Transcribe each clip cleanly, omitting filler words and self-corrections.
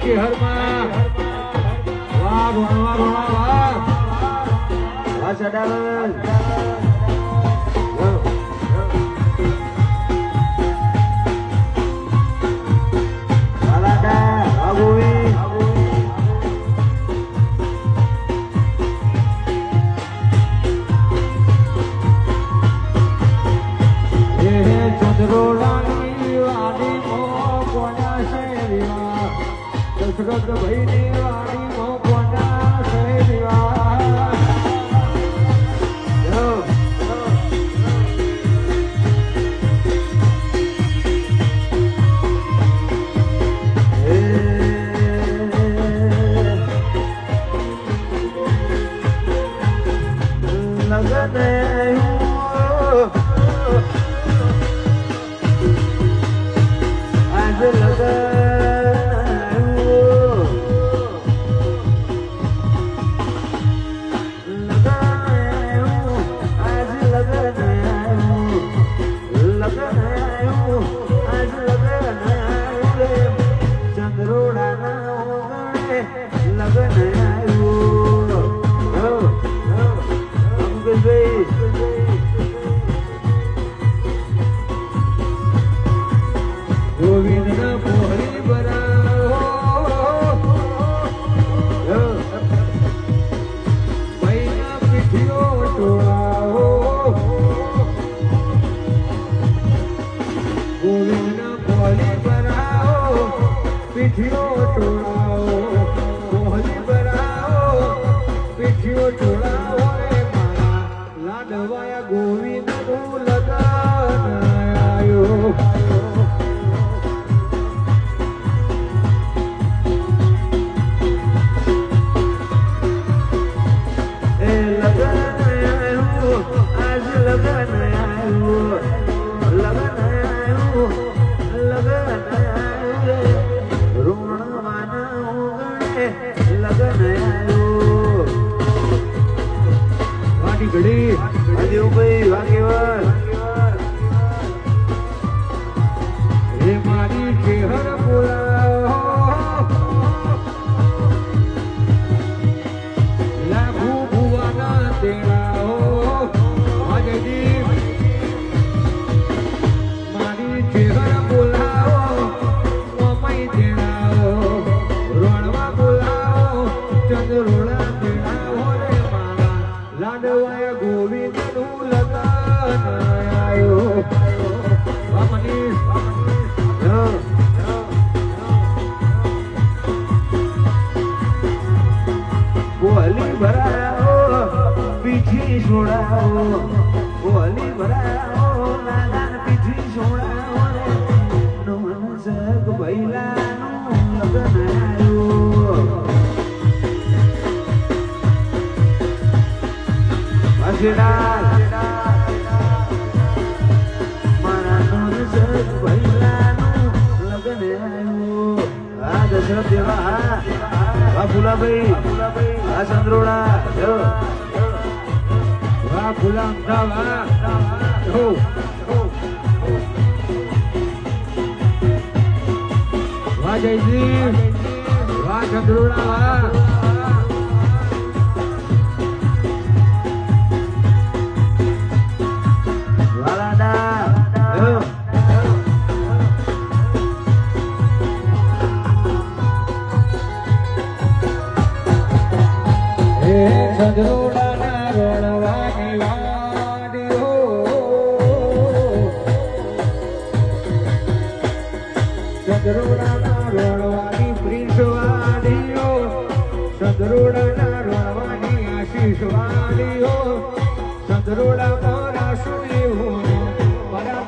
શહેર માં વાહ રોણવા રોણવા વાહ ચડાવલ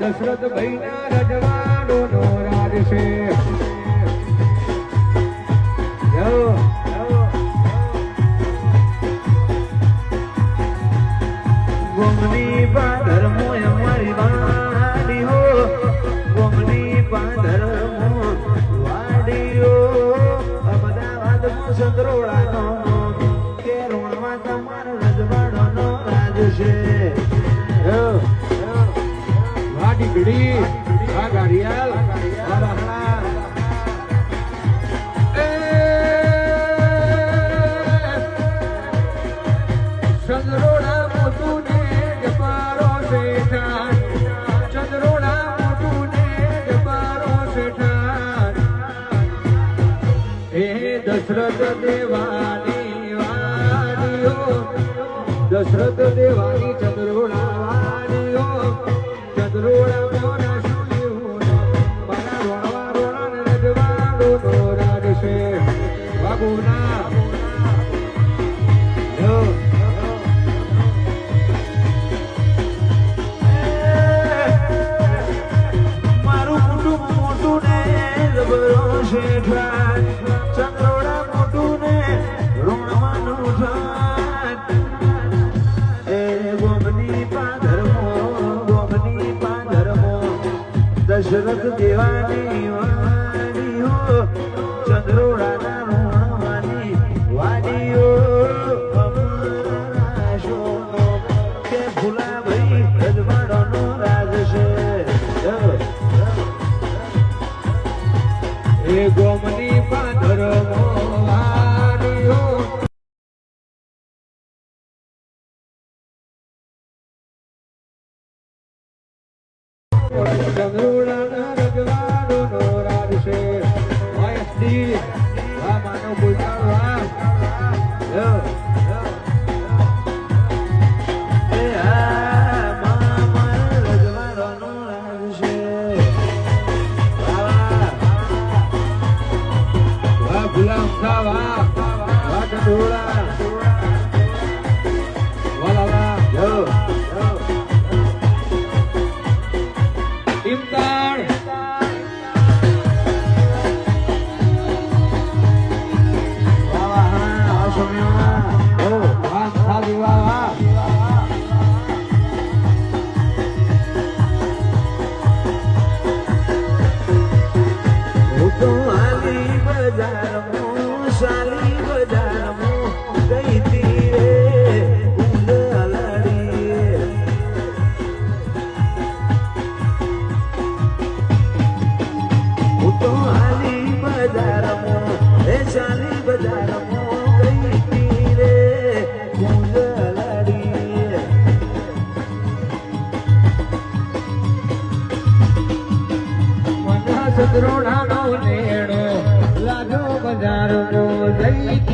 દશરથ ભાઈ ના રજવાડો નો રાજ છે ગોમની પાદર મોય મારી વાડી હો ગોમની પાદર વાડી હો અમદાવાદ માં સંતરોડા નો કે રોણવા તમારો રજવાડો નો રાજ છે વાડી ગાડિયાલ દશરથ દેવાની વાડીઓ દશરથ દેવાની ચંદ્રોડા વાડીઓ ચંદ્રોડા મોના સુયું મારા રોણવા રોણા રજવાડો નો રાજ છે બાબુના મારું કુટુંબ મોટું ને જબરો છે ચંદ્રોડા મોટું ને રોણવાનું ઠાઠ એ ગોમની પાધરમો દશરથ દેવાની વાડીઓ ચંદ્રોડાના રોણવાની વાડીઓ અમારા શોનો કે ભૂલા ભાઈ રજવાડોનો રાજ છે એ ગોમની પાધરમો વાડીઓ ચંદ્રોડાના રજવાડો નો રાજ છે વાયસડી આ માનવ બોલતા વા એ આ મામા રજવાડોનો રાજ છે વાહ ગુલામ ખા વાહ વાહ ચંદ્રોડા વાલા વાહ ઇમતાન વાહ ખાલી વાહ હું તો આલી બજારમાં શાલી બજારમાં ગઈ તી રે ઉંડાલાડી હું તો આલી બજારમાં એ શાલી બજારમાં ગઈ તી રે ઉંડાલાડી મના ચંદ્રોડાનો નેડો લાજો બજારનો જઈ